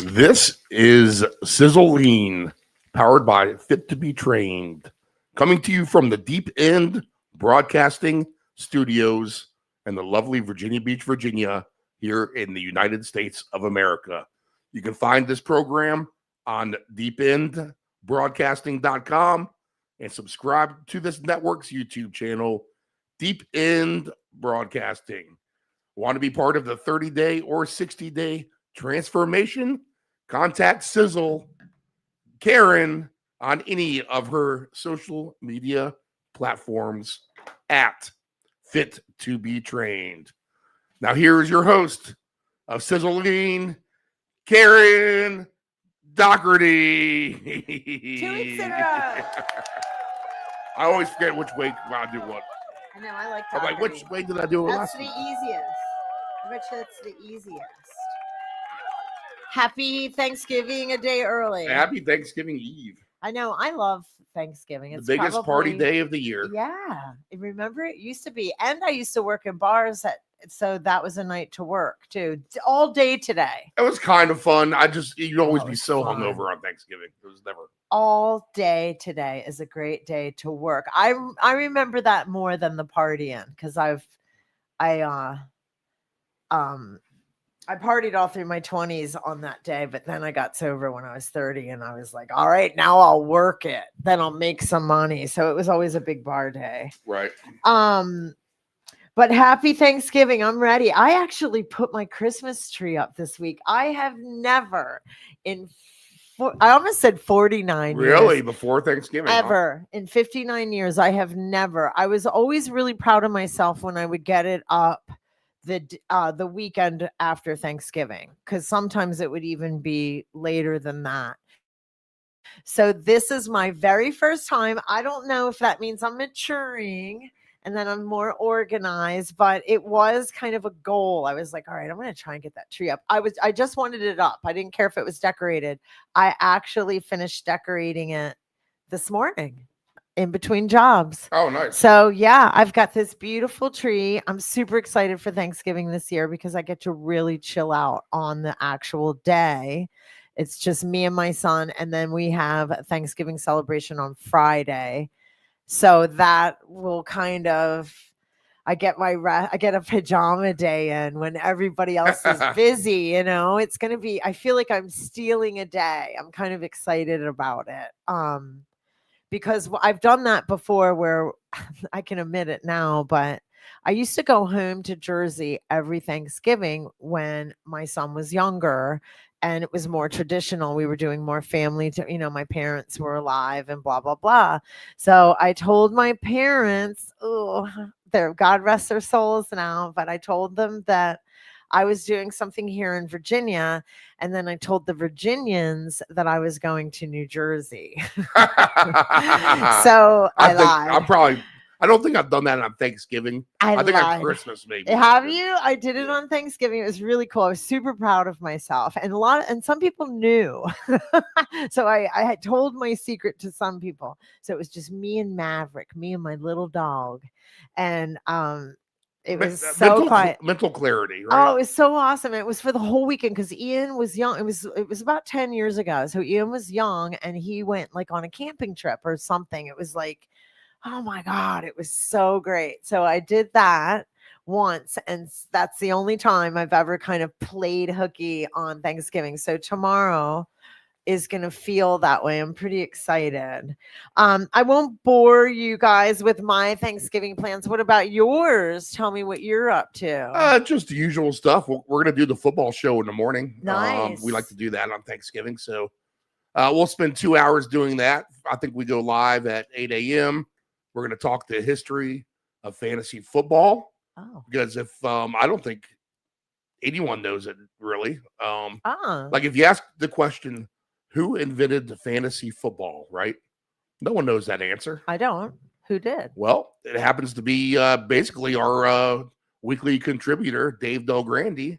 This is Sizzle powered by Fit to Be Trained, coming to you from the Deep End Broadcasting Studios in the lovely Virginia Beach, Virginia, here in the United States of America. You can find this program on deependbroadcasting.com and subscribe to this network's YouTube channel, Deep End Broadcasting. Want to be part of the 30-day or 60-day transformation? Contact Sizzle Karen on any of her social media platforms at Fit to Be Trained. Now here's your host of Sizzle Karen Dougherty. 2 weeks in a row. I always forget which way I do what. I know, I like I'm Dougherty. like, which way did I do it That's last the time? easiest. I bet you that's the easiest. Happy Thanksgiving a day early. Happy Thanksgiving Eve. I know, I love Thanksgiving. It's the biggest party day of the year. Yeah. Remember, it used to be. And I used to work in bars, so that was a night to work too. All day today. It was kind of fun. You'd always be so fun. hungover on Thanksgiving. It was never. All day today is a great day to work. I remember that more than the partying because I partied all through my 20s on that day, but then I got sober when I was 30 and I was like, all right, now I'll work it. Then I'll make some money. So it was always a big bar day. Right. But happy Thanksgiving. I'm ready. I actually put my Christmas tree up this week. I have never I almost said 49 years. Really? Before Thanksgiving? Ever. In 59 years, I have never. I was always really proud of myself when I would get it up the weekend after Thanksgiving, because sometimes it would even be later than that. So this is my very first time. I don't know if that means I'm maturing and then I'm more organized, but it was kind of a goal. I was like, all right, I'm going to try and get that tree up. I just wanted it up. I didn't care if it was decorated. I actually finished decorating it this morning in between jobs. Oh, nice. So yeah, I've got this beautiful tree. I'm super excited for Thanksgiving this year because I get to really chill out on the actual day. It's just me and my son. And then we have a Thanksgiving celebration on Friday. So that will kind of, I get a pajama day in when everybody else is busy, it's going to be, I feel like I'm stealing a day. I'm kind of excited about it. Because I've done that before where I can admit it now, but I used to go home to Jersey every Thanksgiving when my son was younger and it was more traditional. We were doing more family, my parents were alive and blah, blah, blah. So I told my parents, God rest their souls now, but I told them that I was doing something here in Virginia, and then I told the Virginians that I was going to New Jersey. So I lied. I don't think I've done that on Thanksgiving. I think on Christmas maybe. Have you? I did it on Thanksgiving. It was really cool. I was super proud of myself, and some people knew. So I had told my secret to some people. So it was just me and Maverick, me and my little dog, and it was so quiet. Mental clarity, right? Oh, it was so awesome. It was for the whole weekend because Ian was young. It was about 10 years ago. So Ian was young and he went like on a camping trip or something. It was like, oh my God, it was so great. So I did that once, and that's the only time I've ever kind of played hooky on Thanksgiving. So tomorrow is going to feel that way. I'm pretty excited. I won't bore you guys with my Thanksgiving plans. What about yours? Tell me what you're up to. Just the usual stuff. We're going to do the football show in the morning. Nice. We like to do that on Thanksgiving. So we'll spend 2 hours doing that. I think we go live at 8 a.m. We're going to talk the history of fantasy football. Oh. Because I don't think anyone knows it really. Like if you ask the question, who invented the fantasy football, right? No one knows that answer. I don't. Who did? Well, it happens to be basically our weekly contributor, Dave Dougherty,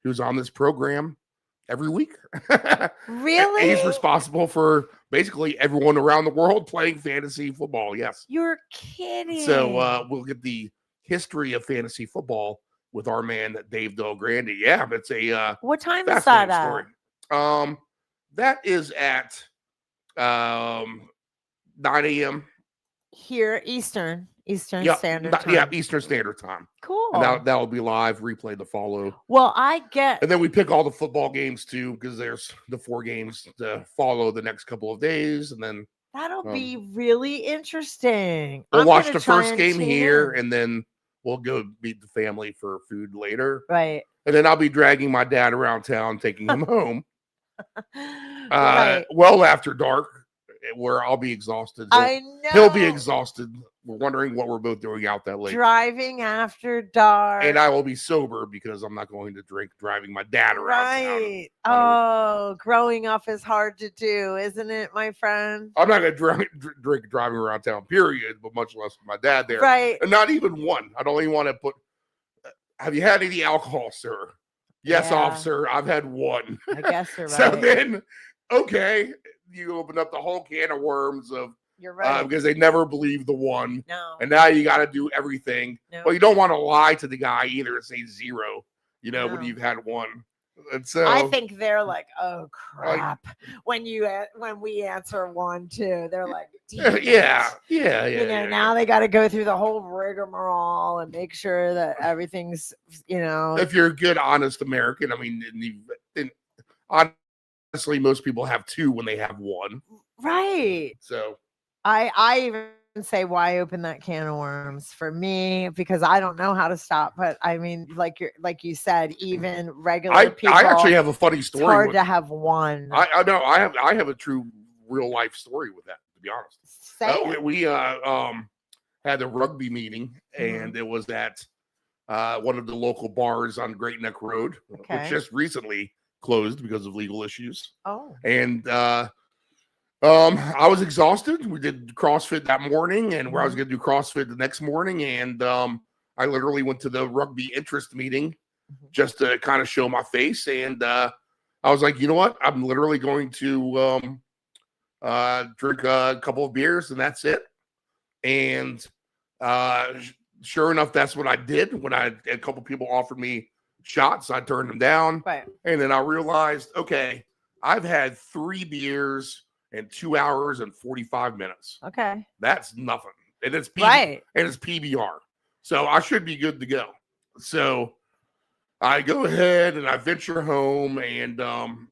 who's on this program every week. Really? He's responsible for basically everyone around the world playing fantasy football. Yes. You're kidding. So we'll get the history of fantasy football with our man, Dave Dougherty. Yeah, it's a what time is that at? That is at 9 a.m. Here, Eastern Yeah, Standard Time. yeah, Eastern Standard Time. Cool. And that will be live, replay to follow. Well, I get. And then we pick all the football games too, because there's the 4 games to follow the next couple of days, and then That'll be really interesting. we'll I'm watch gonna the try first and game tune here, in. and then we'll go meet the family for food later. Right. And then I'll be dragging my dad around town, taking him home. Right. Well after dark, where I'll be exhausted. I know. He'll be exhausted. We're wondering what we're both doing out that late. Driving after dark. And I will be sober because I'm not going to drink driving my dad around Right. town. Oh, growing up is hard to do, isn't it, my friend? I'm not going to drink driving around town, period, but much less with my dad there. Right. And not even one. I don't even want to put, have you had any alcohol, sir? Yes, Yeah. officer. I've had one. I guess you're right. So then, okay, you open up the whole can of worms of, You're right. because they never believe the one. No. And now you got to do everything. No. Well, you don't want to lie to the guy either and say 0, when No. you've had one. And so I think they're like, oh crap. When we answer 1, 2, they're like, damn it. yeah. Now they got to go through the whole rigmarole and make sure that everything's, If you're a good, honest American, I mean, honestly, most people have 2 when they have 1. right. So I even say, why open that can of worms for me? Because I don't know how to stop. But I mean, like you said, even regular people. I actually have a funny story. It's hard to have one. I know. I have a true real life story with that, to be honest. We had a rugby meeting, and it was at one of the local bars on Great Neck Road, which just recently closed because of legal issues. Oh. And I was exhausted. We did CrossFit that morning, and where I was going to do CrossFit the next morning, and I literally went to the rugby interest meeting just to kind of show my face, and I was like, you know what? I'm literally going to drink a couple of beers, and that's it. And sure enough, that's what I did. When a couple people offered me shots, I turned them down. Right. And then I realized, okay, I've had 3 beers in 2 hours and 45 minutes. Okay. That's nothing. And it's right. And it's PBR. So I should be good to go. So I go ahead and I venture home, and I'm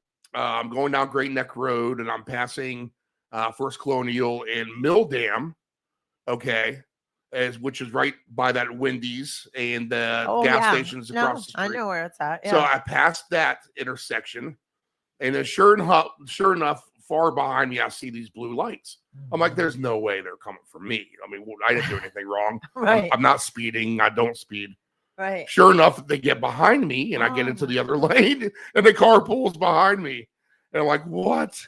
going down Great Neck Road, and I'm passing First Colonial in Milldam, which is right by that Wendy's and gas stations across the street. I know where it's at. Yeah. So I passed that intersection, and then sure enough, far behind me, I see these blue lights. I'm like, there's no way they're coming for me. I mean, I didn't do anything wrong. Right. I'm not speeding. I don't speed. Right. Sure enough, they get behind me, and I get into the other lane, and the car pulls behind me. And I'm like, what?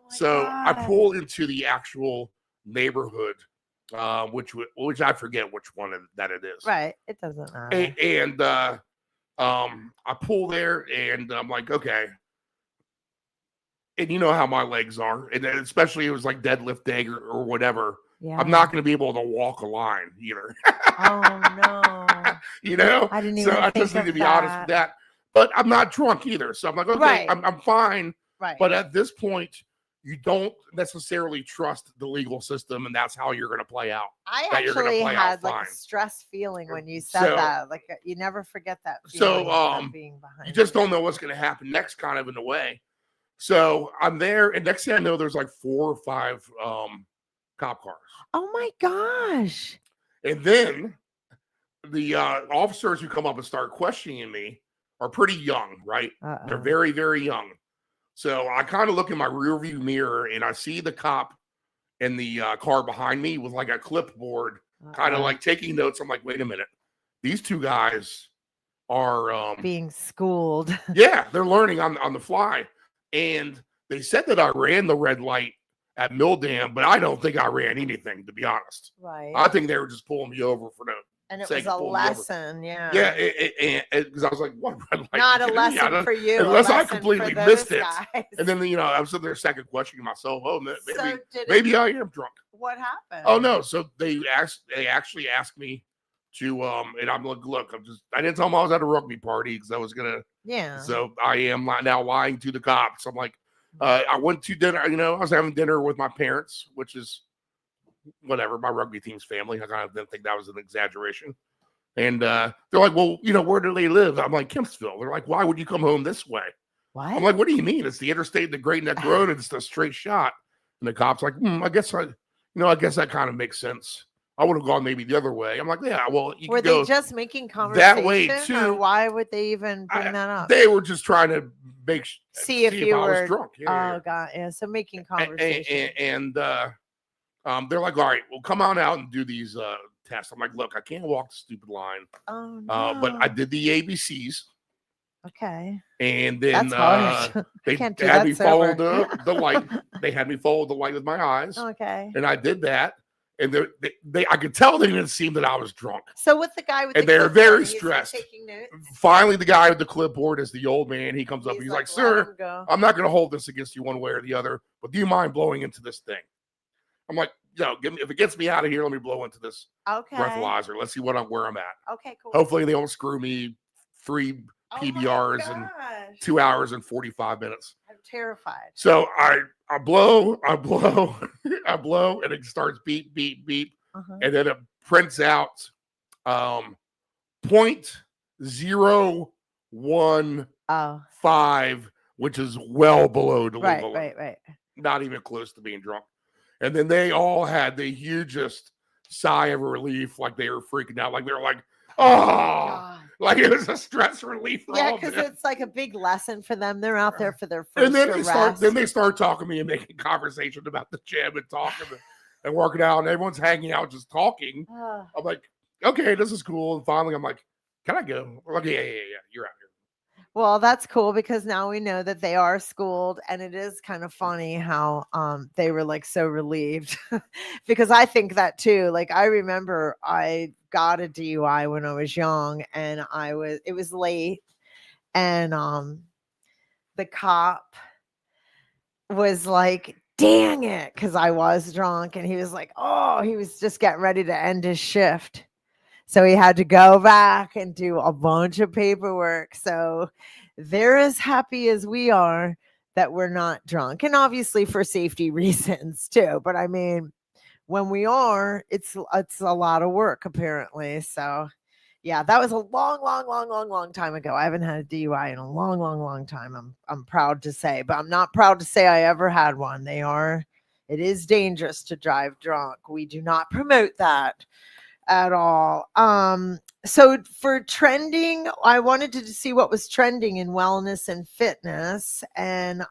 So God. I pull into the actual neighborhood, which I forget which one that it is. Right. It doesn't matter. And I pull there, and I'm like, okay. And you know how my legs are, and especially it was like deadlift day or whatever. Yeah. I'm not going to be able to walk a line either. Oh no! I didn't even. So I just need to be honest with that. But I'm not drunk either, so I'm like, okay, right. I'm fine. Right. But at this point, you don't necessarily trust the legal system, and that's how you're going to play out. I actually had like a stress feeling when you said that. Like you never forget that feeling of being behind. You just don't know what's going to happen next, kind of in a way. So I'm there, and next thing I know, there's like 4 or 5 cop cars. Oh my gosh! And then the officers who come up and start questioning me are pretty young, right? They're very, very young. So I kind of look in my rearview mirror, and I see the cop in the car behind me with like a clipboard, kind of like taking notes. I'm like, wait a minute, these 2 guys are being schooled. Yeah, they're learning on the fly. And they said that I ran the red light at Milldam, but I don't think I ran anything, to be honest. Right. I think they were just pulling me over for and it was a lesson, yeah. Yeah, because I was like, what red light? Not a lesson for you. Unless I completely missed it. Guys. And then, I was sitting there second questioning myself, maybe I am drunk. What happened? Oh, no. So they actually asked me to and I'm like, look, I didn't tell them I was at a rugby party because I was gonna. Yeah. So I am now lying to the cops. I'm like, I went to dinner. You know, I was having dinner with my parents, which is whatever, my rugby team's family. I kind of didn't think that was an exaggeration. And they're like, well, you know, where do they live? I'm like, Kempsville. They're like, why would you come home this way? What? I'm like, what do you mean? It's the interstate, the Great Neck Road. It's a straight shot. And the cop's like, I guess that kind of makes sense. I would have gone maybe the other way. I'm like, yeah, well, you were could go they just making conversation that way or too. why would they even bring that up? They were just trying to see if you I were was drunk. God, yeah. So making conversation. And they're like, all right, well, come on out and do these tests. I'm like, look, I can't walk the stupid line. Oh no. But I did the ABCs. Okay. And then That's hard. they Can't do had that me follow sober. the light. They had me follow the light with my eyes. Okay. And I did that. And I could tell they didn't seem that I was drunk. So with the guy with and the they're clipboard, very he's stressed. Taking notes? Finally, the guy with the clipboard is the old man. He comes up. He's like, sir, I'm not going to hold this against you one way or the other, but do you mind blowing into this thing? I'm like, if it gets me out of here, let me blow into this breathalyzer. Let's see where I'm at. Okay, cool. Hopefully they don't screw me 3 PBRs in 2 hours and 45 minutes. I'm terrified. So I blow, I blow, and it starts beep, beep, beep. And then it prints out 0.015, which is well below the legal limit. Right. Not even close to being drunk. And then they all had the hugest sigh of relief, like they were freaking out, like they were like, oh, like it was a stress relief. Yeah, because it's like a big lesson for them. They're out there for their first arrest. Then they start talking to me and making conversation about the gym and talking and working out, and everyone's hanging out just talking. I'm like, okay, this is cool. And finally, I'm like, can I go? I'm like, yeah, you're out here. Well, that's cool because now we know that they are schooled, and it is kind of funny how they were like so relieved because I think that too. Like I remember I got a DUI when I was young, and it was late, and the cop was like, dang it, because I was drunk, and he was like, oh, he was just getting ready to end his shift. So he had to go back and do a bunch of paperwork. So they're as happy as we are that we're not drunk. And obviously for safety reasons too. But I mean, when we are, it's a lot of work apparently. So yeah, that was a long time ago. I haven't had a DUI in a long time. I'm proud to say, but I'm not proud to say I ever had one. It is dangerous to drive drunk. We do not promote that at all. So for trending, I wanted to see what was trending in wellness and fitness, and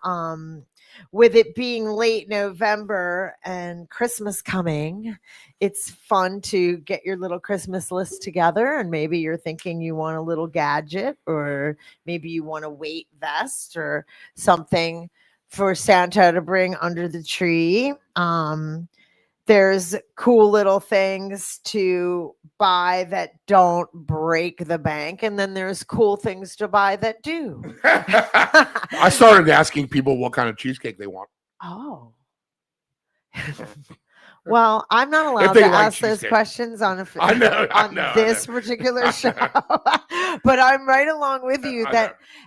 with it being late November and Christmas coming, it's fun to get your little Christmas list together, and maybe you're thinking you want a little gadget, or maybe you want a weight vest or something for Santa to bring under the tree. There's cool little things to buy that don't break the bank. And then there's cool things to buy that do. I started asking people what kind of cheesecake they want. Oh. Well, I'm not allowed to ask those questions on this particular show. But I'm right along with you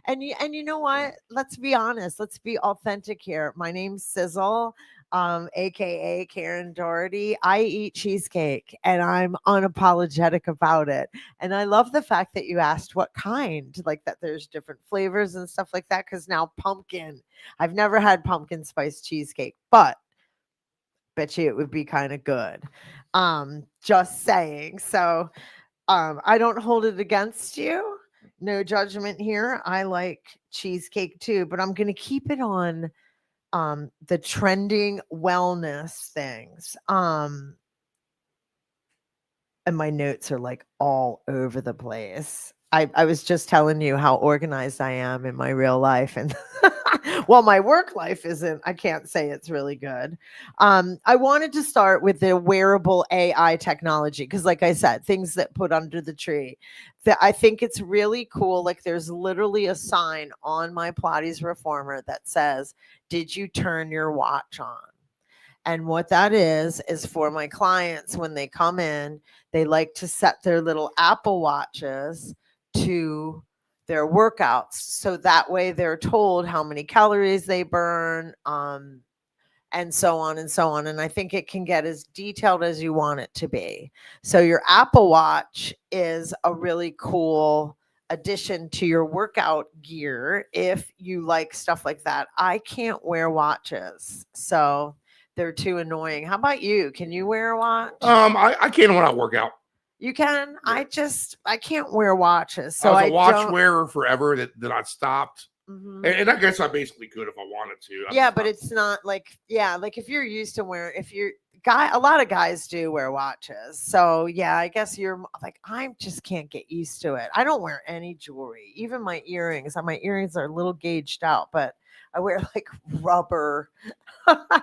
and you know what? Let's be honest. Let's be authentic here. My name's Sizzle. AKA Karen Dougherty. I eat cheesecake and I'm unapologetic about it. And I love the fact that you asked what kind, like that there's different flavors and stuff like that. Cause now pumpkin, I've never had pumpkin spice cheesecake, but bet you it would be kind of good. Just saying. So, I don't hold it against you. No judgment here. I like cheesecake too, but I'm going to keep it on the trending wellness things. And my notes are like all over the place. I was just telling you how organized I am in my real life, and well, my work life isn't. I can't say it's really good. I wanted to start with the wearable AI technology because, like I said, things that put under the tree. That I think it's really cool. Like there's literally a sign on my Pilates reformer that says, "Did you turn your watch on?" And what that is for my clients when they come in, they like to set their little Apple Watches to their workouts. So that way they're told how many calories they burn, and so on and so on. And I think it can get as detailed as you want it to be. So your Apple Watch is a really cool addition to your workout gear if you like stuff like that. I can't wear watches, so they're too annoying. How about you? Can you wear a watch? I can't when I work out. You can. Yeah. I can't wear watches. So I was a watch don't. wearer forever that I stopped. Mhm. And I guess I basically could if I wanted to. Yeah, but it's not like, yeah, like if you're used to wearing, if you're a lot of guys do wear watches. So yeah, I guess you're like, I just can't get used to it. I don't wear any jewelry, even my earrings. My earrings are a little gauged out, but I wear like rubber. Like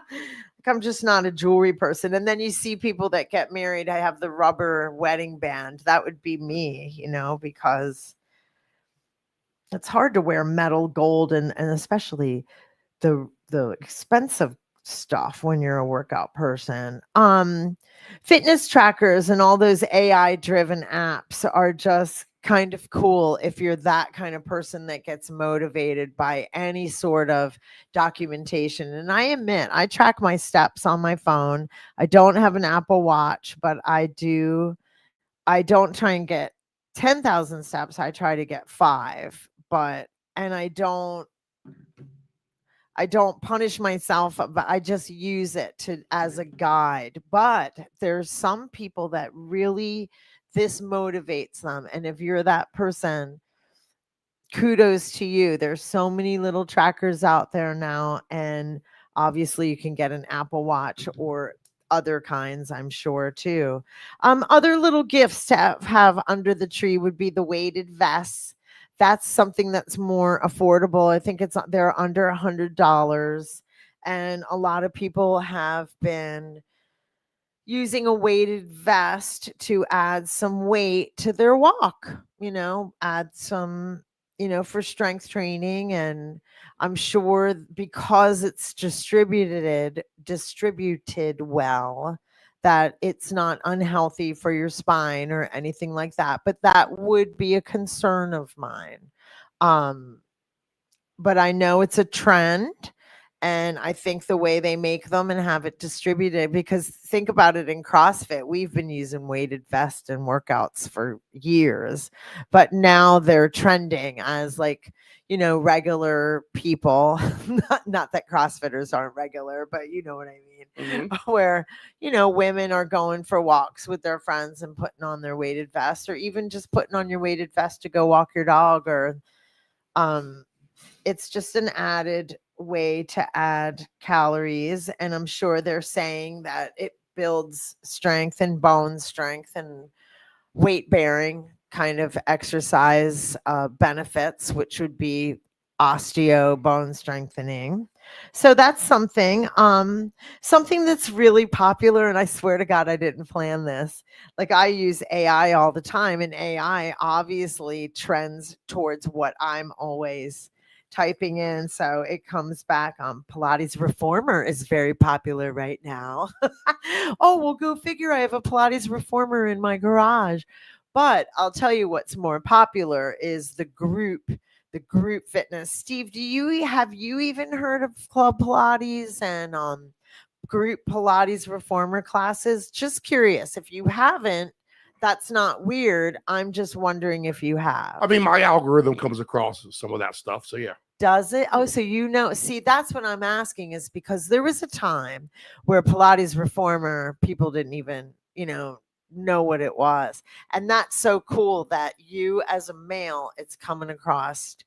I'm just not a jewelry person. And then you see people that get married, I have the rubber wedding band. That would be me, because it's hard to wear metal, gold, and especially the expensive stuff when you're a workout person. Fitness trackers and all those AI driven apps are just kind of cool if you're that kind of person that gets motivated by any sort of documentation. And I admit, I track my steps on my phone. I don't have an Apple Watch, but I don't try and get 10,000 steps. I try to get 5, and I don't punish myself, but I just use it as a guide. But there's some people that really, this motivates them. And if you're that person, kudos to you. There's so many little trackers out there now. And obviously you can get an Apple Watch or other kinds, I'm sure too. Other little gifts to have under the tree would be the weighted vests. That's something that's more affordable. I think they're under $100, and a lot of people have been using a weighted vest to add some weight to their walk, add some, for strength training. And I'm sure because it's distributed well, that it's not unhealthy for your spine or anything like that. But that would be a concern of mine. But I know it's a trend. And I think the way they make them and have it distributed, because think about it, in CrossFit, we've been using weighted vests and workouts for years, but now they're trending as regular people, not that CrossFitters aren't regular, but you know what I mean, where, women are going for walks with their friends and putting on their weighted vest, or even just putting on your weighted vest to go walk your dog, or, it's just an added way to add calories. And I'm sure they're saying that it builds strength and bone strength and weight bearing kind of exercise benefits, which would be osteo bone strengthening. So that's something that's really popular. And I swear to God, I didn't plan this. Like, I use AI all the time, and AI obviously trends towards what I'm always typing in. So it comes back. Pilates reformer is very popular right now. Oh, well, go figure. I have a Pilates reformer in my garage. But I'll tell you what's more popular is the group fitness. Steve, have you even heard of Club Pilates and group Pilates reformer classes? Just curious. If you haven't, that's not weird. I'm just wondering if you have. I mean, my algorithm comes across some of that stuff. So yeah. Does it? Oh, so see, that's what I'm asking, is because there was a time where Pilates reformer, people didn't even, know what it was. And that's so cool that you as a male, it's coming across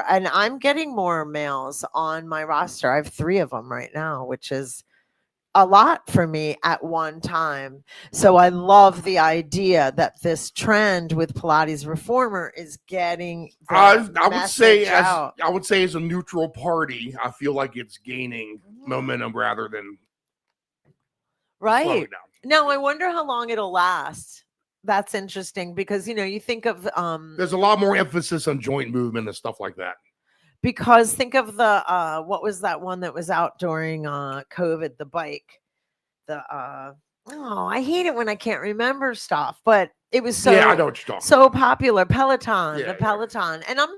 and I'm getting more males on my roster. I have 3 of them right now, which is a lot for me at one time. So I love the idea that this trend with Pilates reformer is getting I would say as a neutral party, I feel like it's gaining momentum rather than slowing down. Now I wonder how long it'll last. That's interesting, because you think of there's a lot more emphasis on joint movement and stuff like that. Because think of the what was that one that was out during COVID, the bike? I hate it when I can't remember stuff, but it was Yeah, I so know what you're talking so about. popular. Peloton, Yeah, the yeah. Peloton. And I'm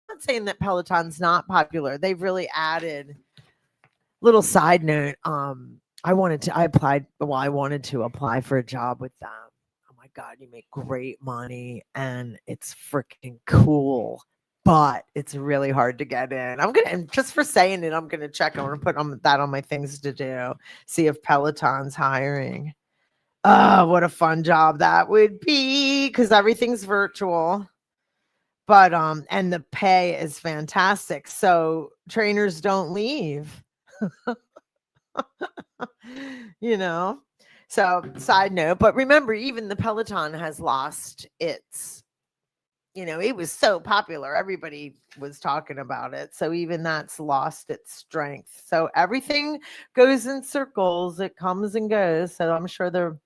not saying that Peloton's not popular. They've really added. Little side note, I wanted to apply for a job with them. Oh my God, you make great money and it's freaking cool, but it's really hard to get in. And just for saying it, I'm gonna check. I'm gonna put that on my things to do. See if Peloton's hiring. Oh, what a fun job that would be, because everything's virtual. But and the pay is fantastic. So trainers don't leave. you know so side note, but remember, even the Peloton has lost its, it was so popular, everybody was talking about it, so even that's lost its strength. So everything goes in circles, it comes and goes. So I'm sure the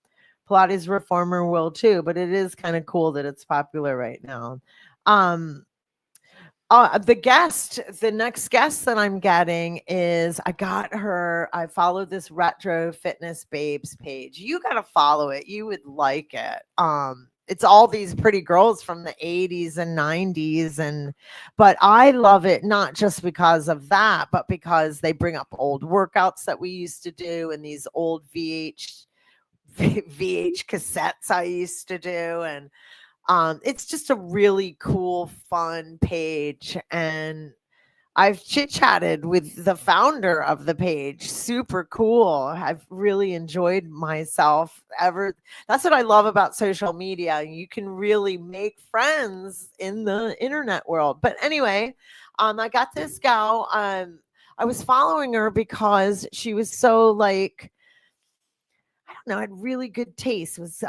Pilates reformer will too, but it is kind of cool that it's popular right now. um the next guest that I'm getting is, I followed this Retro Fitness Babes page. You got to follow it. You would like it. It's all these pretty girls from the 80s and 90s. But I love it, not just because of that, but because they bring up old workouts that we used to do and these old VH cassettes I used to do. And it's just a really cool, fun page. And I've chit chatted with the founder of the page. Super cool. I've really enjoyed myself That's what I love about social media. You can really make friends in the internet world. But anyway, I got this gal. I was following her because she was so, like, I don't know, had really good taste. Was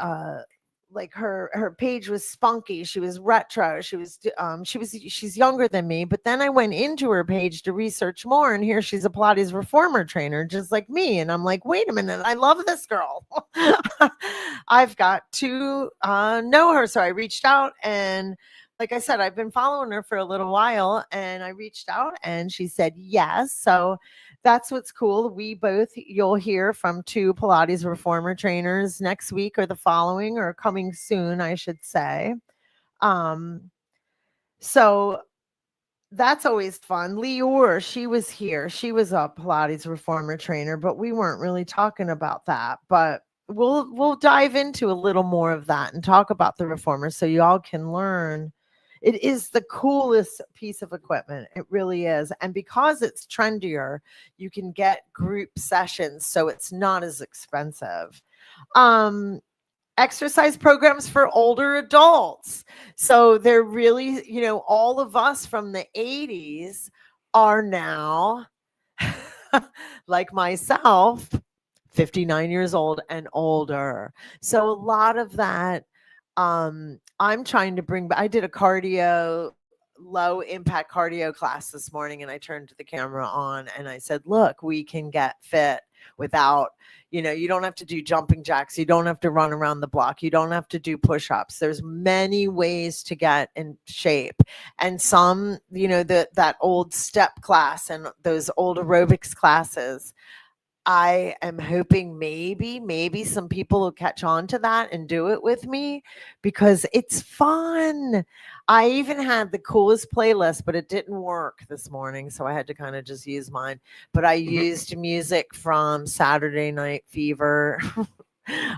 like her page was spunky. She was retro. She's younger than me. But then I went into her page to research more, and here she's a Pilates reformer trainer, just like me. And I'm like, wait a minute, I love this girl. I've got to know her. So I reached out, and like I said, I've been following her for a little while, and I reached out and she said yes. So that's what's cool. You'll hear from two Pilates reformer trainers next week, or the following, or coming soon, I should say. So that's always fun. Lior, she was here. She was a Pilates reformer trainer, but we weren't really talking about that. But we'll dive into a little more of that and talk about the reformer so y'all can learn. It is the coolest piece of equipment. It really is. And because it's trendier, you can get group sessions, so it's not as expensive. Exercise programs for older adults. So they're really, all of us from the 80s are now, like myself, 59 years old and older. So a lot of that, I'm trying to bring back. I did a low impact cardio class this morning, and I turned the camera on and I said, look, we can get fit without, you don't have to do jumping jacks. You don't have to run around the block. You don't have to do push-ups. There's many ways to get in shape. And some, that old step class and those old aerobics classes, I am hoping maybe some people will catch on to that and do it with me, because it's fun. I even had the coolest playlist, but it didn't work this morning, so I had to kind of just use mine. But I used music from Saturday Night Fever.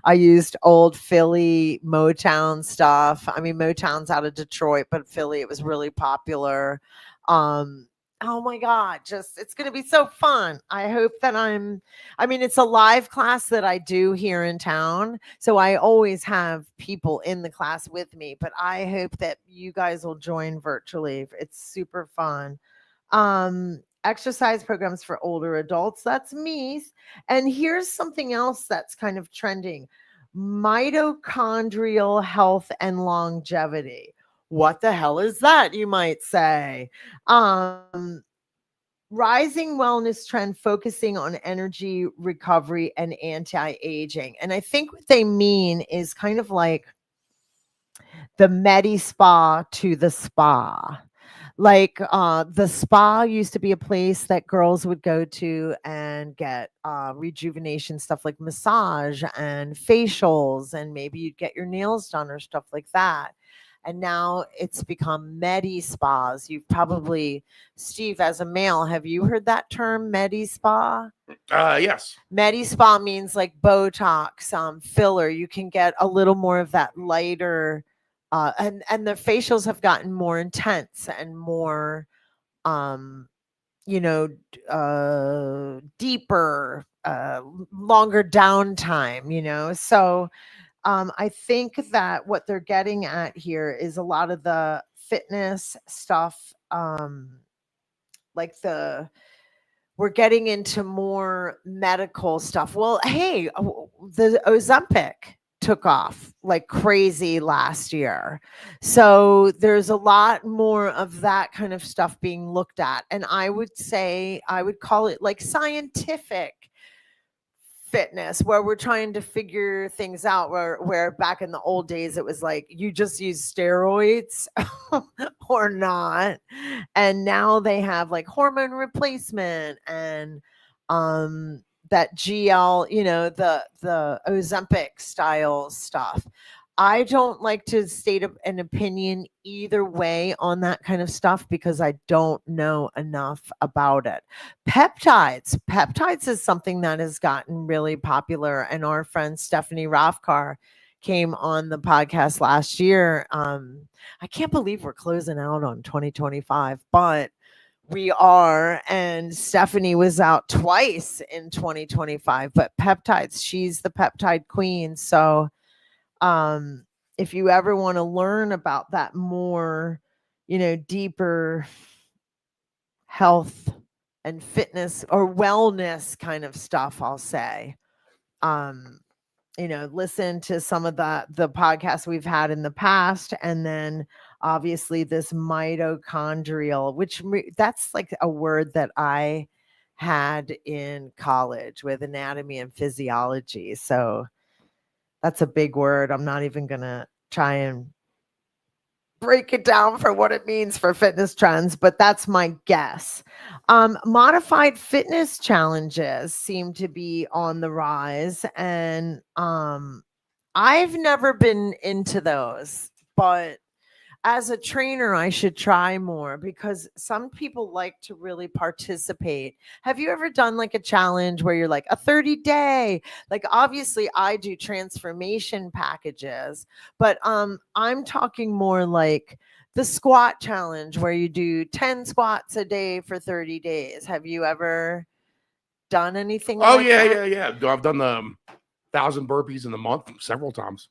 I used old Philly Motown stuff. I mean, Motown's out of Detroit, but Philly, it was really popular. Oh my God, it's going to be so fun. I hope that it's a live class that I do here in town. So I always have people in the class with me, but I hope that you guys will join virtually. It's super fun. Exercise programs for older adults. That's me. And here's something else that's kind of trending: mitochondrial health and longevity. What the hell is that, you might say? Rising wellness trend focusing on energy recovery and anti-aging. And I think what they mean is kind of like the Medi Spa to the spa. Like the spa used to be a place that girls would go to and get rejuvenation stuff like massage and facials, and maybe you'd get your nails done or stuff like that. And now it's become medi spas. You've probably, Steve, as a male, have you heard that term, medi spa? Yes. Medi spa means like Botox, filler. You can get a little more of that lighter, and the facials have gotten more intense and more, um, deeper, longer downtime. So I think that what they're getting at here is a lot of the fitness stuff, like we're getting into more medical stuff. Well, hey, the Ozempic took off like crazy last year. So there's a lot more of that kind of stuff being looked at. And I would say, I would call it like scientific fitness, where we're trying to figure things out, where back in the old days it was like you just use steroids or not, and now they have like hormone replacement and that GL, the Ozempic style stuff. I don't like to state an opinion either way on that kind of stuff because I don't know enough about it. Peptides is something that has gotten really popular, and our friend Stephanie Rafkar came on the podcast last year. I can't believe we're closing out on 2025, but we are. And Stephanie was out twice in 2025, but peptides, she's the peptide queen. So if you ever want to learn about that more, deeper health and fitness or wellness kind of stuff, I'll say, listen to some of the podcasts we've had in the past. And then obviously this mitochondrial, which that's like a word that I had in college with anatomy and physiology. So that's a big word. I'm not even going to try and break it down for what it means for fitness trends, but that's my guess. Modified fitness challenges seem to be on the rise, and I've never been into those, but as a trainer, I should try more because some people like to really participate. Have you ever done like a challenge where you're like a 30-day? Like obviously I do transformation packages, but I'm talking more like the squat challenge where you do 10 squats a day for 30 days. Have you ever done anything like that? Yeah. I've done the 1,000 burpees in a month several times.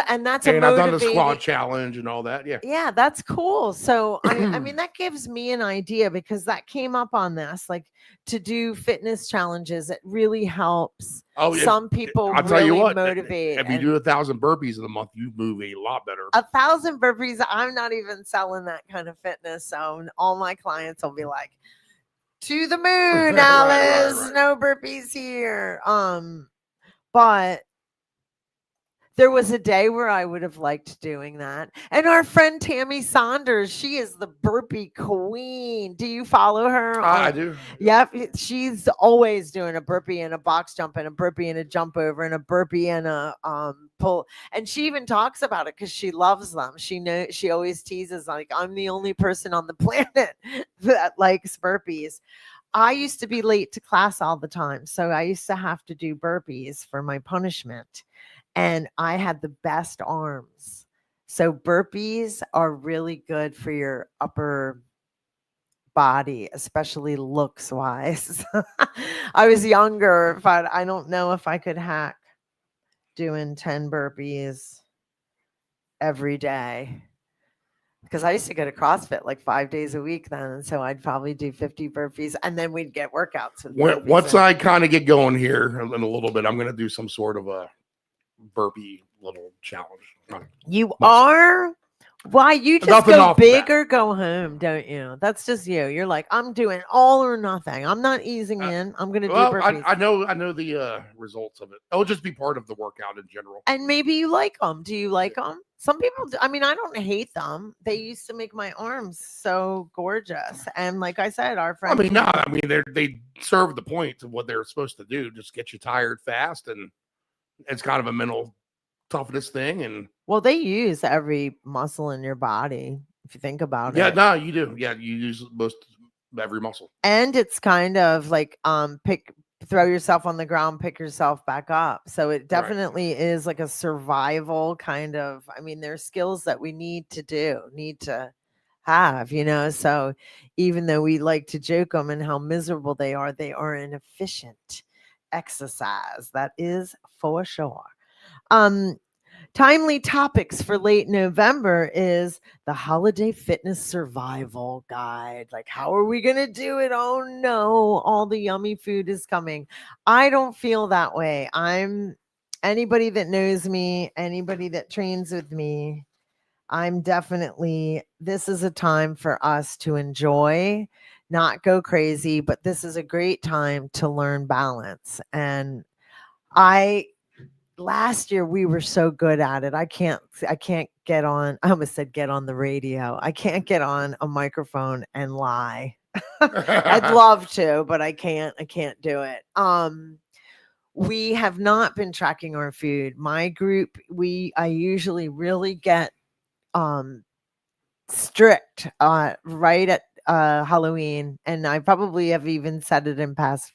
And that's a And I've done the motivating squat challenge and all that. Yeah. Yeah, that's cool. So I mean that gives me an idea because that came up on this, like to do fitness challenges. It really helps. Oh, yeah. Some people I'll tell you really what, motivate. if you do 1,000 burpees in a month, you move a lot better. 1,000 burpees, I'm not even selling that kind of fitness. So all my clients will be like, to the moon, Alice. Right. No burpees here. But there was a day where I would have liked doing that. And our friend Tammy Saunders, she is the burpee queen. Do you follow her? I do. Yep. She's always doing a burpee and a box jump and a burpee and a jump over and a burpee and a pull. And she even talks about it because she loves them. She always teases like, I'm the only person on the planet that likes burpees. I used to be late to class all the time. So I used to have to do burpees for my punishment. And I had the best arms. So burpees are really good for your upper body, especially looks wise. I was younger, but I don't know if I could hack doing 10 burpees every day. Because I used to go to CrossFit like 5 days a week then. And so I'd probably do 50 burpees and then we'd get workouts. Once I kind of get going here in a little bit, I'm going to do some sort of a burpee little challenge. You are? Why you just Nothing go off the bat. big or go home, don't you? That's just you. You're like, I'm doing all or nothing. I'm not easing Uh, in. I'm gonna do well, burpees. I know the results of it. It'll just be part of the workout in general. And maybe you like them. Do you like them? Some people do. I mean, I don't hate them. They used to make my arms so gorgeous. And like I said, our I friend mean, no, I mean they serve the point of what they're supposed to do. Just get you tired fast, and it's kind of a mental toughness thing. And well, they use every muscle in your body, if you think about yeah, it. no, you do. Yeah, you use most every muscle. And it's kind of like throw yourself on the ground, pick yourself back up. So it Right. definitely is like a survival kind of, I mean, there's skills that we need to have, so even though we like to joke them and how miserable they are an efficient exercise. That is for sure. um Timely topics for late November is the holiday fitness survival guide. Like, how are we going to do it? Oh no, all the yummy food is coming. I don't feel that way. Anybody that knows me, anybody that trains with me, this is a time for us to enjoy, not go crazy, but this is a great time to learn balance. And I last year we were so good at it. I can't get on, I almost said get on the radio. I can't get on a microphone and lie. I'd love to, but I can't do it. We have not been tracking our food. My group, I usually really get strict right at Halloween, and I probably have even said it in past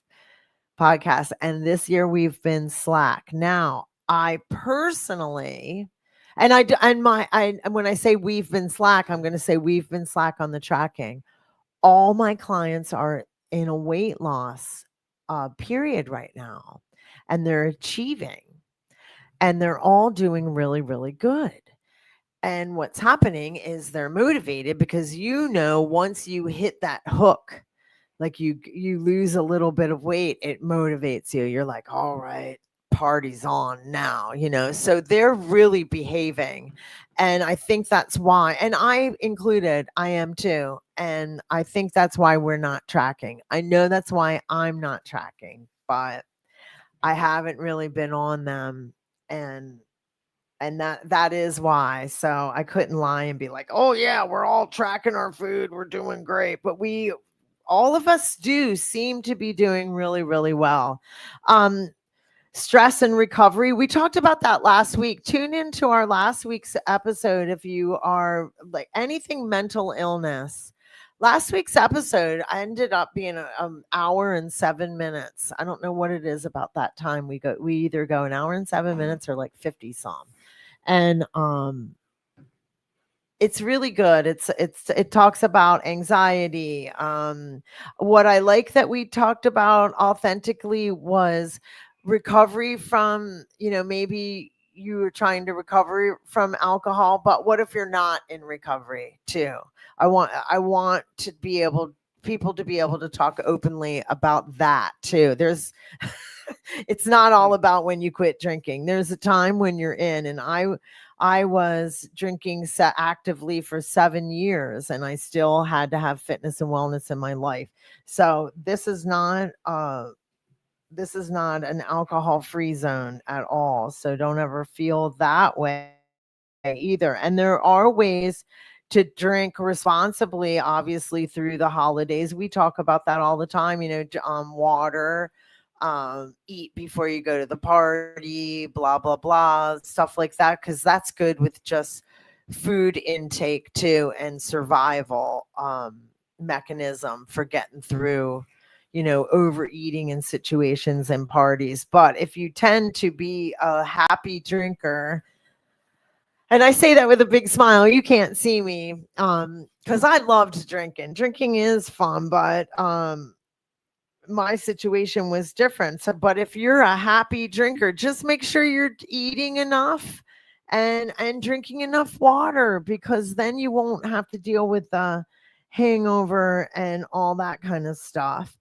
podcasts, and this year we've been slack. Now, I personally, and when I say we've been slack, I'm going to say we've been slack on the tracking. All my clients are in a weight loss period right now, and they're achieving, and they're all doing really, really good. And what's happening is they're motivated because once you hit that hook, like you lose a little bit of weight, it motivates you. You're like, all right, party's on now, so they're really behaving. And I think that's why, and I am too, and I think that's why we're not tracking. I know that's why I'm not tracking, but I haven't really been on them. And that is why. So I couldn't lie and be like, oh yeah, we're all tracking our food, we're doing great. But all of us do seem to be doing really, really well. Stress and recovery, we talked about that last week. Tune into our last week's episode if you are like anything mental illness. Last week's episode ended up being an hour and 7 minutes. I don't know what it is about that time. We either go an hour and 7 minutes or like 50 some. And it's really good. It talks about anxiety. What I like that we talked about authentically was recovery from, maybe you were trying to recover from alcohol, but what if you're not in recovery too? I want to be able people to be able to talk openly about that too. It's not all about when you quit drinking. There's a time when you're in, and I was drinking actively for 7 years, and I still had to have fitness and wellness in my life. So this is not an alcohol-free zone at all. So don't ever feel that way either. And there are ways to drink responsibly, obviously, through the holidays. We talk about that all the time, water, eat before you go to the party, blah, blah, blah, stuff like that, because that's good with just food intake too and survival mechanism for getting through overeating in situations and parties. But if you tend to be a happy drinker, and I say that with a big smile, you can't see me because I loved drinking. Drinking is fun, but my situation was different. So, but if you're a happy drinker, just make sure you're eating enough and drinking enough water, because then you won't have to deal with the hangover and all that kind of stuff.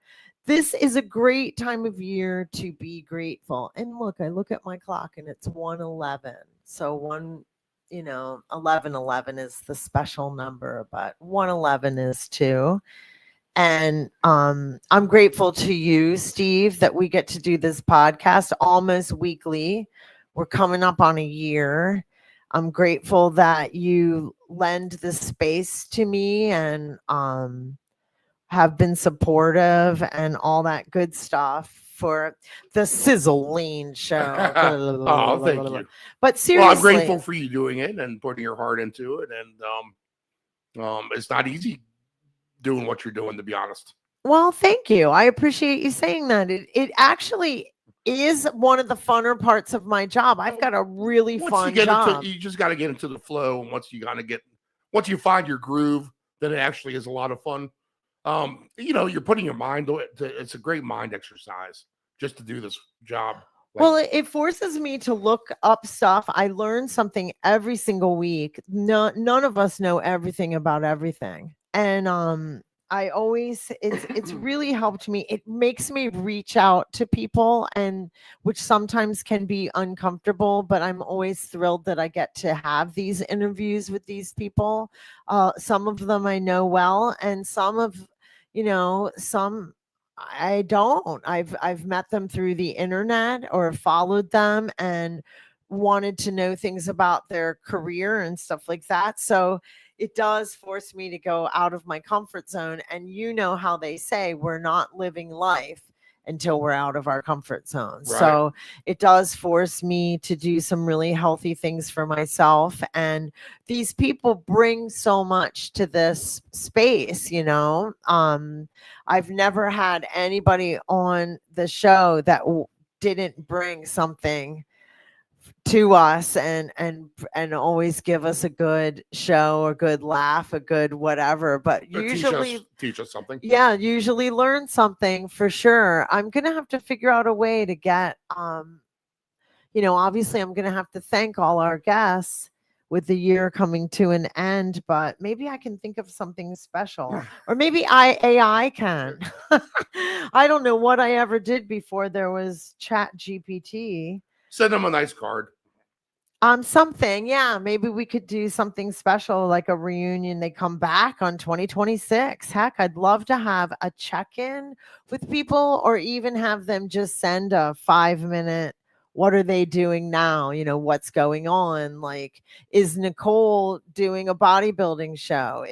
This is a great time of year to be grateful. And look, I look at my clock and it's 1:11. So 1111 is the special number, but 111 is too. And I'm grateful to you, Steve, that we get to do this podcast almost weekly. We're coming up on a year. I'm grateful that you lend this space to me and have been supportive and all that good stuff for the Sizzle Lean show. Oh, thank you. But Well, I'm seriously, grateful for you doing it and putting your heart into it. And it's not easy doing what you're doing, to be honest. well, thank you. I appreciate you saying that. It actually is one of the funner parts of my job. I've got a really Once you fun get job. into, you just got to get into the flow. And once you find your groove, then it actually is a lot of fun. You're putting your mind to it. It's a great mind exercise just to do this job. Well, it forces me to look up stuff. I learn something every single week. None of us know everything about everything. And it's really helped me. It makes me reach out to people, and which sometimes can be uncomfortable, but I'm always thrilled that I get to have these interviews with these people. Some of them I know well, and some I don't. I've met them through the internet or followed them and wanted to know things about their career and stuff like that. So it does force me to go out of my comfort zone. And you know how they say we're not living life until we're out of our comfort zone. Right. So it does force me to do some really healthy things for myself. And these people bring so much to this space, I've never had anybody on the show that didn't bring something to us and always give us a good show, a good laugh, a good whatever. But usually teach us something. Yeah, usually learn something for sure. I'm gonna have to figure out a way to get obviously I'm gonna have to thank all our guests with the year coming to an end, but maybe I can think of something special. Or maybe AI can. I don't know what I ever did before there was Chat GPT. Send them a nice card. Something, yeah. Maybe we could do something special like a reunion. They come back on 2026. Heck, I'd love to have a check-in with people, or even have them just send a 5-minute, what are they doing now? What's going on? Like, is Nicole doing a bodybuilding show?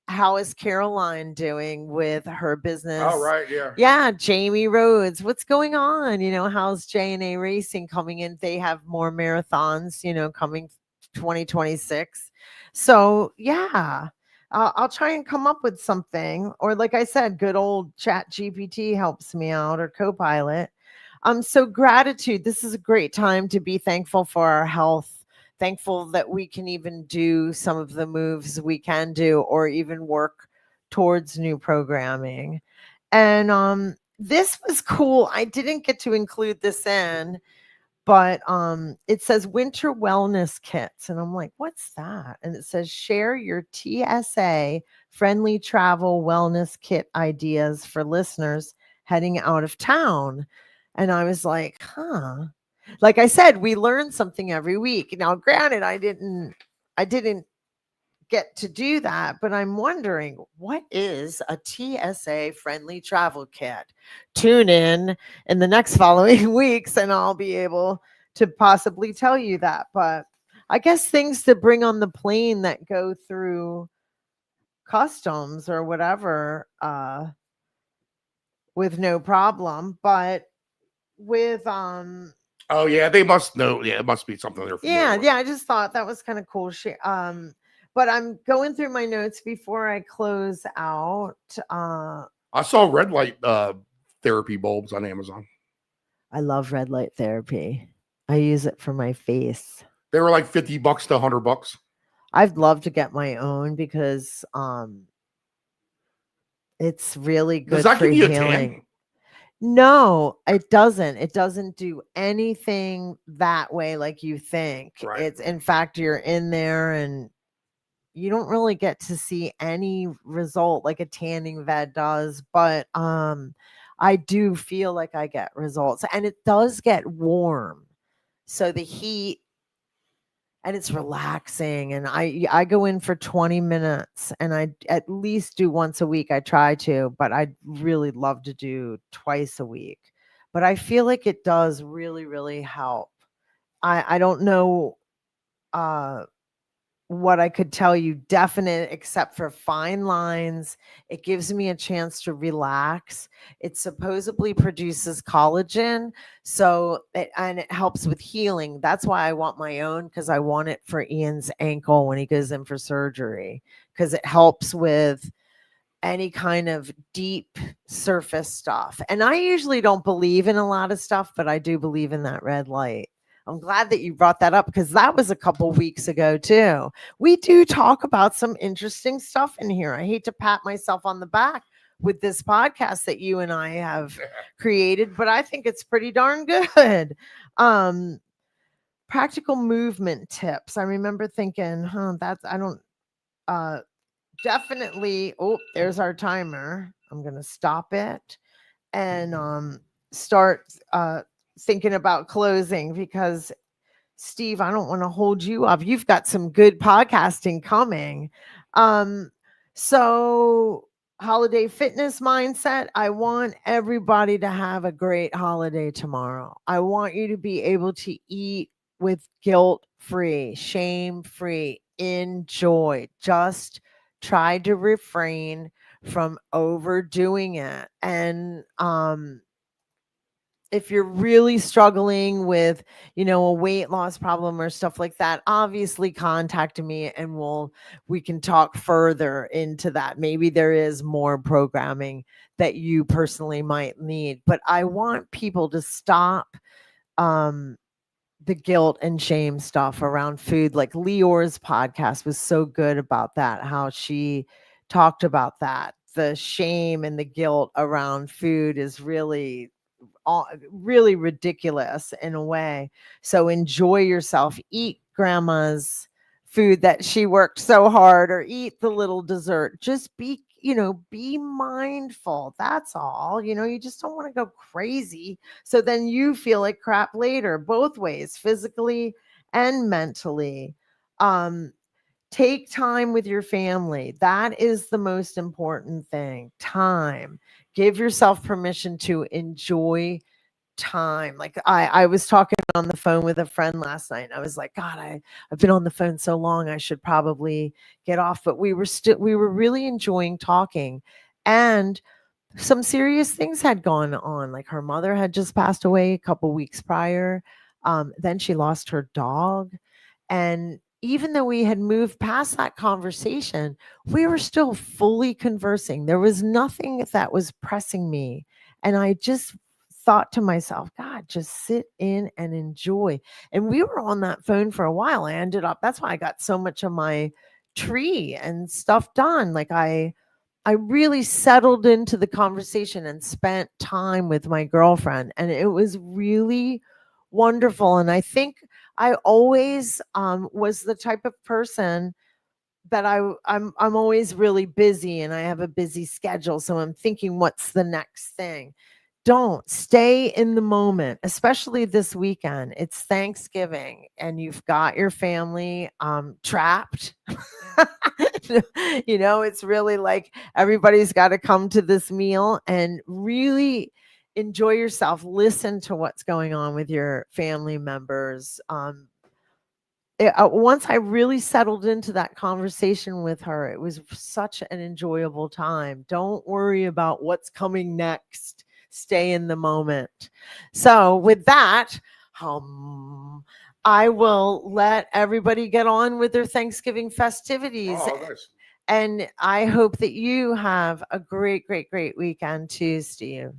How is Caroline doing with her business? Oh, right. Yeah. Yeah. Jamie Rhodes, what's going on? How's J&A Racing coming in? They have more marathons, coming 2026. So yeah, I'll try and come up with something. Or like I said, good old Chat GPT helps me out, or Copilot. So gratitude. This is a great time to be thankful for our health. Thankful that we can even do some of the moves we can do, or even work towards new programming. And this was cool. I didn't get to include this in, but it says winter wellness kits, and I'm like, what's that? And it says share your TSA friendly travel wellness kit ideas for listeners heading out of town. And I was like, like I said, we learn something every week. Now, granted, I didn't get to do that, but I'm wondering, what is a TSA friendly travel kit? Tune in the next following weeks and I'll be able to possibly tell you that. But I guess things to bring on the plane that go through customs or whatever with no problem. But with Oh yeah, they must know. Yeah, it must be something they're familiar with. I just thought that was kind of cool. But I'm going through my notes before I close out. I saw red light therapy bulbs on Amazon. I love red light therapy. I use it for my face. They were like $50 to $100. I'd love to get my own because it's really good. Does that for give you a healing. tan? No, it doesn't. It doesn't do anything that way like you think. Right. It's, in fact, you're in there and you don't really get to see any result like a tanning bed does, but I do feel like I get results, and it does get warm. So the heat, and it's relaxing, and I go in for 20 minutes, and I at least do once a week. I try to, but I'd really love to do twice a week. But I feel like it does really, really help. I don't know uh what I could tell you definite except for fine lines. It gives me a chance to relax. It supposedly produces collagen, and it helps with healing. That's why I want my own, because I want it for Ian's ankle when he goes in for surgery, because it helps with any kind of deep surface stuff. And I usually don't believe in a lot of stuff, but I do believe in that red light. I'm glad that you brought that up, because that was a couple weeks ago too. We do talk about some interesting stuff in here. I hate to pat myself on the back with this podcast that you and I have created, but I think it's pretty darn good. Practical movement tips. I remember thinking, I don't definitely. Oh, there's our timer. I'm going to stop it and start thinking about closing, because Steve, I don't want to hold you up. You've got some good podcasting coming. So holiday fitness mindset. I want everybody to have a great holiday tomorrow. I want you to be able to eat with guilt free, shame free, enjoy. Just try to refrain from overdoing it. And if you're really struggling with, a weight loss problem or stuff like that, obviously contact me and we can talk further into that. Maybe there is more programming that you personally might need, but I want people to stop the guilt and shame stuff around food. Like Leor's podcast was so good about that, how she talked about that. The shame and the guilt around food is really ridiculous in a way. So enjoy yourself, eat grandma's food that she worked so hard, or eat the little dessert. Just be mindful. That's all. You just don't want to go crazy. So then you feel like crap later, both ways, physically and mentally. Take time with your family. That is the most important thing. Time. Give yourself permission to enjoy time. Like I was talking on the phone with a friend last night. I was like, God, I've been on the phone so long. I should probably get off. But we were really enjoying talking. And some serious things had gone on. Like her mother had just passed away a couple weeks prior. Then she lost her dog. And even though we had moved past that conversation, we were still fully conversing. There was nothing that was pressing me. And I just thought to myself, God, just sit in and enjoy. And we were on that phone for a while. That's why I got so much of my tree and stuff done. Like I really settled into the conversation and spent time with my girlfriend, and it was really wonderful. And I think I always was the type of person that I'm always really busy, and I have a busy schedule. So I'm thinking, what's the next thing? Don't stay in the moment, especially this weekend. It's Thanksgiving and you've got your family trapped. It's really like everybody's got to come to this meal and really enjoy yourself. Listen to what's going on with your family members. Once I really settled into that conversation with her, it was such an enjoyable time. Don't worry about what's coming next. Stay in the moment. So with that, I will let everybody get on with their Thanksgiving festivities. Oh, nice. And I hope that you have a great, great, great weekend too, Steve.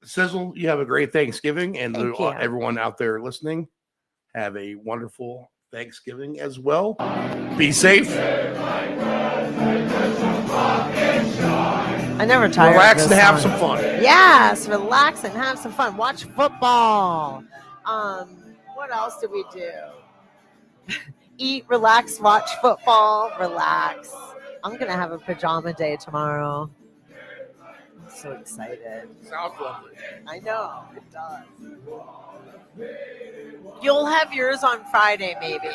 Sizzle, you have a great Thanksgiving, and Thank you. everyone out there listening, have a wonderful Thanksgiving as well. Be safe. I never tire. Relax and have some fun. Yes, relax and have some fun. Watch football. What else do we do? Eat, relax, watch football, relax. I'm gonna have a pajama day tomorrow. so excited. Sounds lovely. I know, it does. You'll have yours on Friday, maybe.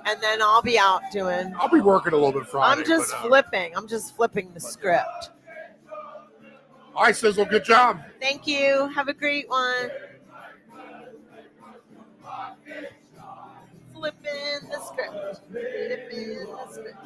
And then I'll be out doing. I'll be working a little bit Friday. I'm just flipping. I'm just flipping the script. All right, Sizzle, good job. Thank you. Have a great one. Flipping the script. Flipping the script.